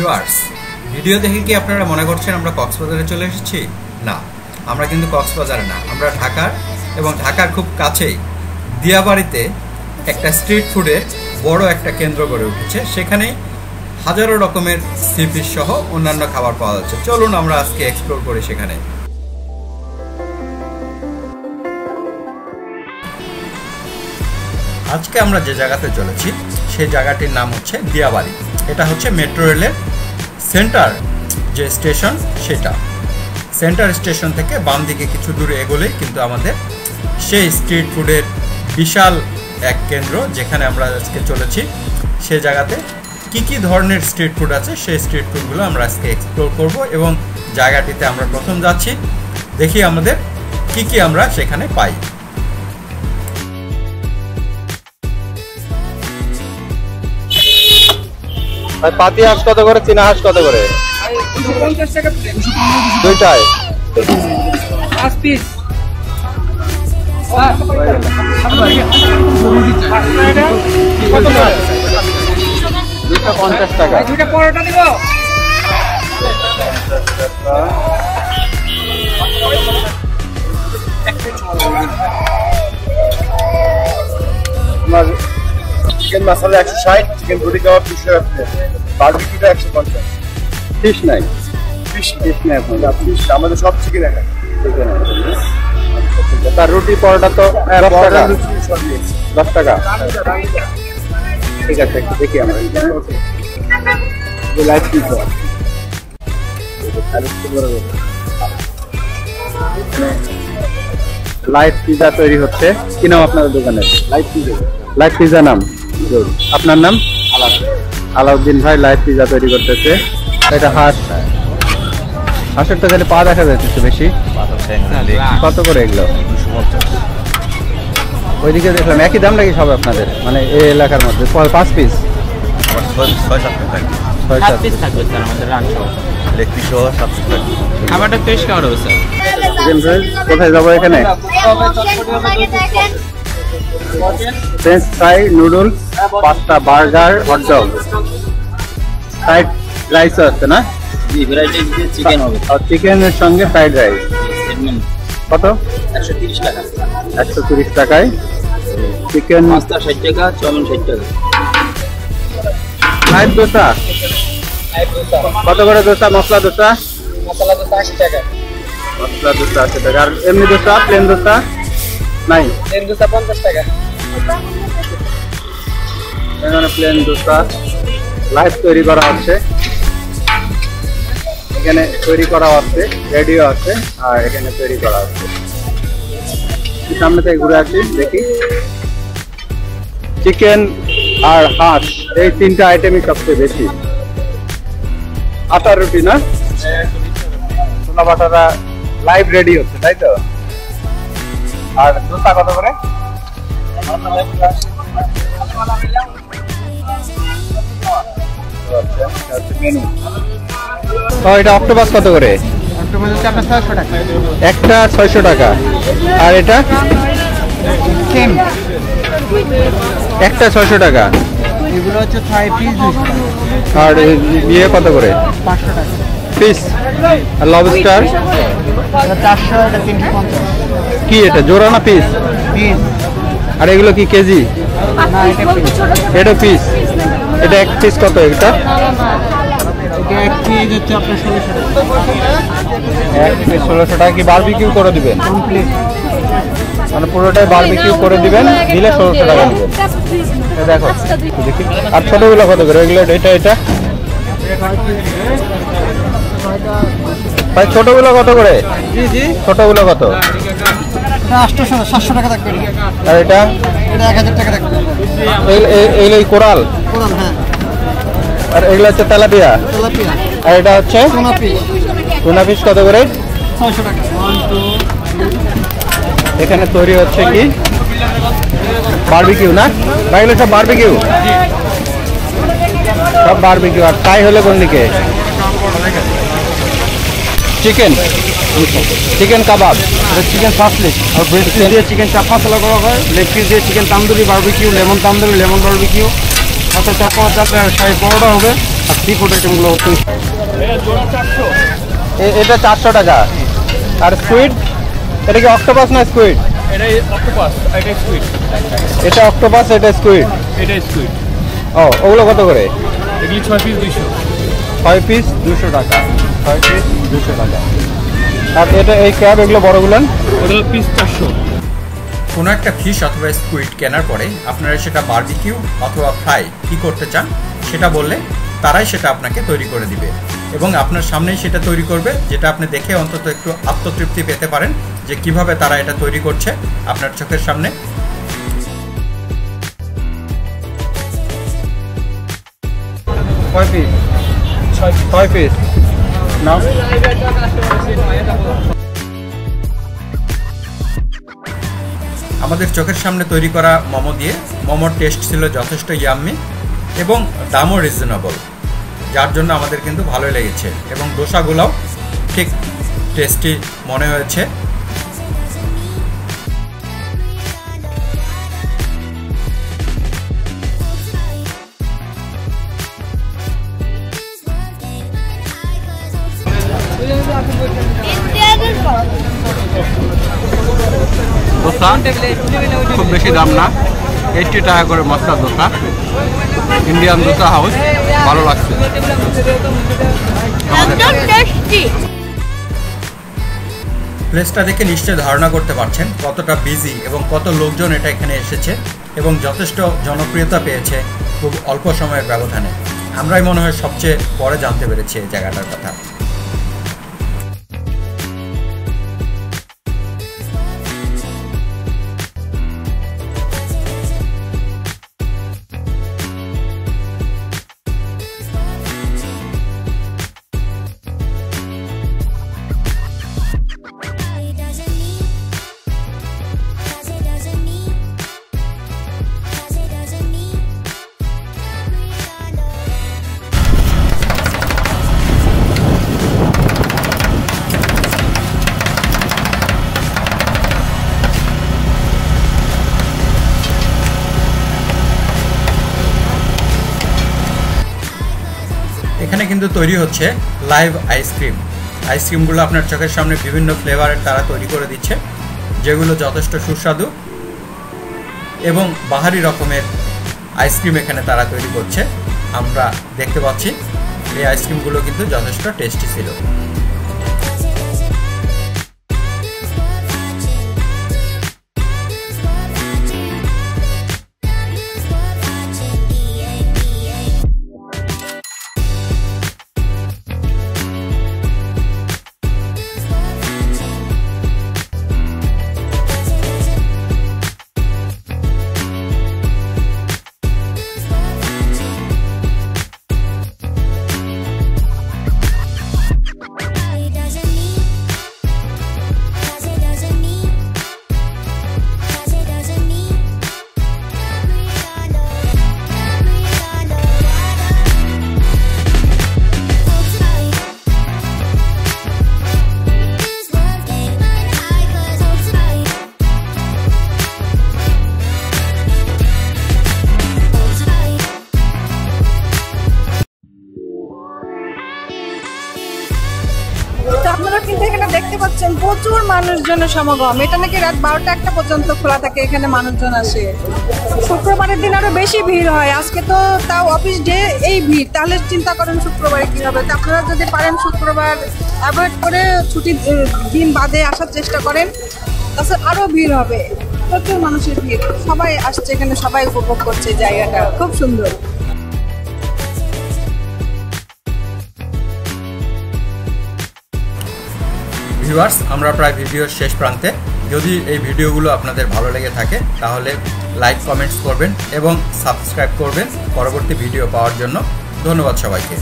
Viewers, video দেখে কি আপনারা মনে করছেন আমরা কক্সবাজারে চলে এসেছি? না, আমরা কিন্তু কক্সবাজারে না, আমরা ঢাকার এবং ঢাকার খুব কাছেই দিয়াবাড়িতে একটা স্ট্রিট ফুডের বড় একটা কেন্দ্র গড়ে উঠেছে। সেখানে হাজারো রকমের সি ফিশ সহ অন্যান্য খাবার পাওয়া যাচ্ছে। চলুন আমরা আজকে এক্সপ্লোর করি সেখানে। আজকে আমরা যে জায়গাতে চলেছি সেই জায়গাটির নাম হচ্ছে দিয়াবাড়ি। এটা হচ্ছে মেট্রো রেলের সেন্টার যে স্টেশন, সেটা সেন্টার স্টেশন থেকে বাম দিকে কিছু দূরে এগোলেই কিন্তু আমাদের সেই স্ট্রিট ফুডের বিশাল এক কেন্দ্র, যেখানে আমরা আজকে চলেছি। সেই জায়গাতে কি ধরনের স্ট্রিট ফুড আছে সেই স্ট্রিট ফুডগুলো আমরা আজকে এক্সপ্লোর করব এবং জায়গাটিতে আমরা প্রথম যাচ্ছি, দেখি আমাদের কি আমরা সেখানে পাই। পাতি হাঁস কত করে, চীনা হাঁস কত করে? 250 টাকা প্লেট। দুইটায় 5 পিস। 250 টাকা। দুইটা পরোটা দিব। চিকেন মশলা 160, চিকেন বডি কাবাব 200 টাকা প্লেট, বারবিকিউটা 150। ফিশ নাই, ফিশ নাই এখন। ফিশ আমাদের সব চিকেন এখানে। তার রুটি পরোটা তো 10 টাকা। ঠিক আছে, একটু দেখি আমরা লাইভ পিজা। লাইভ পিজা তৈরি হচ্ছে। কি নাম আপনাদের দোকানের? লাইভ পিজা নাম। আপনার নাম? আলাউদ্দিন ভাই লাইভ পিজা তৈরি করতেছে। এটা হাঁসের তো খালি পা দেখা যাচ্ছে বেশি। কত করে এগুলো? ওইদিকে দেখলাম একই দাম নাকি সব আপনাদের, মানে এই এলাকার মধ্যে 5 পিস? 6-7 পিস থাকবে স্যার আমাদের রান্না লেগ পিস সহ 7 পিস থাকবে। খাবারটা টেস্ট কেমন হবে স্যার? কোথায় যাবো এখানে? French fry, noodles, pasta, burger, hot dog, fried rice আছে না? জি, ভ্যারাইটি চিকেন হবে। আর চিকেনের সঙ্গে ফ্রাইড রাইস কত? 130 টাকা। 130 টাকায় চিকেন। পাস্তা 60 টাকা, চাউমিন 60 টাকা। লাইভ দোসা কত করে? দোসা মশলা দোসা 80 টাকা। মশলা দোসা 80 টাকা। আর এমনি দোসা, প্লেন দোসা নাই? প্লেন দোসা 50 টাকা। এখানে প্লেন দোসা লাইভ তৈরি করা হচ্ছে, এখানে তৈরি করা হচ্ছে, রেডিও আছে, আর এখানে তৈরি করা হচ্ছে। সামনে থেকে ঘুরে আসি, দেখি। চিকেন আর হাঁস এই 3টা আইটেমই সবচেয়ে বেশি। আটার রুটি না, ছোলা বাটারা লাইভ রেডি হচ্ছে, তাই তো? আর দোসা কত করে? এটা অক্টোপাস কত করে? একটা 600 টাকা। আর এটা একটা 600 টাকা। এগুলো হচ্ছে থাই পিস। আর ইয়ে কত করে? 500 টাকা পিস। আর লবস্টার 400 টাকা। 350। কি এটা জোড়া না পিস? পিস। আর এগুলো কি কেজি? না, এটা পিস। এটা পিস। এটা এক পিস কত? এটা এক পিস হচ্ছে আপনার 1600 টাকা। এক পিস 1600 টাকা। কি বারবিকিউ করে দিবেন? কমপ্লিট, মানে পুরোটাই বারবিকিউ করে দিবেন, দিলে 1600 টাকা দিবেন। দেখো দেখি। আর ছোটগুলো কত করে? এগুলো এটা ভাই ছোটগুলো কত করে? জি জি, ছোটগুলো কত? 700 টাকা থাকবে। আর এটা 1000 টাকা থাকবে। এই কোরাল। হ্যাঁ। আর এগুলো হচ্ছে তেলাপিয়া। আর এটা হচ্ছে টুনা ফিশ কত করে? 600 টাকা। এখানে তৈরি হচ্ছে কি বারবিকিউ না? এগুলো সব বারবিকিউ, সব বারবিকিউ। আর ফ্রাই হলে কোন দিকে? চিকেন কাবাব, চিকেন ফাসলিক, আর ব্রেড পিস দিয়ে চিকেন চাপ মশলা করা হয়, লেগ পিস দিয়ে chicken tandoori barbecue, lemon tandoori, lemon barbecue, আচ্ছা 4 শাহী পরোটা হবে আর সি ফুড আইটেমগুলো হচ্ছে এটা 400 টাকা। আর স্কুইড এটা কি অক্টোপাস না স্কুইড? এটাই অক্টোপাস, এটাই স্কুইড। এটা অক্টোপাস, এটা স্কুইড। এটাই স্কুইড। ও ওগুলো কত করে? এগুলি 6 পিস 200। 6 পিস 200 টাকা। 6 পিস 200 টাকা। আর এটা এই ক্যাব এগুলো বড়গুলো ওগুলো পিস 400। কোনো একটা ফিশ অথবা স্কুইড কেনার পরে আপনারা সেটা বারবিকিউ অথবা ফ্রাই কী করতে চান সেটা বললে তারাই সেটা আপনাকে তৈরি করে দিবে এবং আপনার সামনেই সেটা তৈরি করবে, যেটা আপনি দেখে অন্তত একটু আত্মতৃপ্তি পেতে পারেন যে কিভাবে তারা এটা তৈরি করছে আপনার চোখের সামনে। কয় পিস? 6 পিস না। আমাদের চোখের সামনে তৈরি করা মোমো দিয়ে মোমোর টেস্ট ছিল যথেষ্ট ইয়াম্মি এবং দামও রিজনেবল, যার জন্য আমাদের কিন্তু ভালোই লেগেছে এবং দোসাগুলোও ঠিক টেস্টি মনে হয়েছে। দোসা খুব বেশি দাম না, 80 টাকা করে মশলা দোসা। ইন্ডিয়ান দোসা হাউস, ভালো লাগছে। প্লেসটা দেখে নিশ্চয়ই ধারণা করতে পারছেন কতটা বিজি এবং কত লোকজন এটা এখানে এসেছে এবং যথেষ্ট জনপ্রিয়তা পেয়েছে খুব অল্প সময়ের ব্যবধানে। আমরাই মনে হয় সবচেয়ে পরে জানতে পেরেছি এই জায়গাটার কথা। এখানে কিন্তু তৈরি হচ্ছে লাইভ আইসক্রিম। আইসক্রিমগুলো আপনার চোখের সামনে বিভিন্ন ফ্লেভারের তারা তৈরি করে দিচ্ছে, যেগুলো যথেষ্ট সুস্বাদু এবং বাহারি রকমের আইসক্রিম এখানে তারা তৈরি করছে। আমরা দেখতে পাচ্ছি এই আইসক্রিমগুলো কিন্তু যথেষ্ট টেস্টি ছিল। আপনারা কিন্তু এখানে দেখতে পাচ্ছেন প্রচুর মানুষজনের সমাগম। এটা নাকি রাত 12টা-1টা পর্যন্ত খোলা থাকে, এখানে মানুষজন আসে। শুক্রবারের দিন আরো বেশি ভিড় হয়, আজকে তো তাও অফিস ডে, এই ভিড়। তাহলে চিন্তা করেন শুক্রবারে কি হবে। আপনারা যদি পারেন শুক্রবার অ্যাভয়েড করে ছুটির দিন বাদে আসার চেষ্টা করেন, তাছাড়া আরো ভিড় হবে। প্রচুর মানুষের ভিড়, সবাই আসছে এখানে, সবাই উপভোগ করছে জায়গাটা, খুব সুন্দর। ভিউয়ার্স, আমরা প্রায় ভিডিওর শেষ প্রান্তে। যদি এই ভিডিওগুলো আপনাদের ভালো লেগে থাকে তাহলে লাইক কমেন্টস করবেন এবং সাবস্ক্রাইব করবেন পরবর্তী ভিডিও পাওয়ার জন্য। ধন্যবাদ সবাইকে।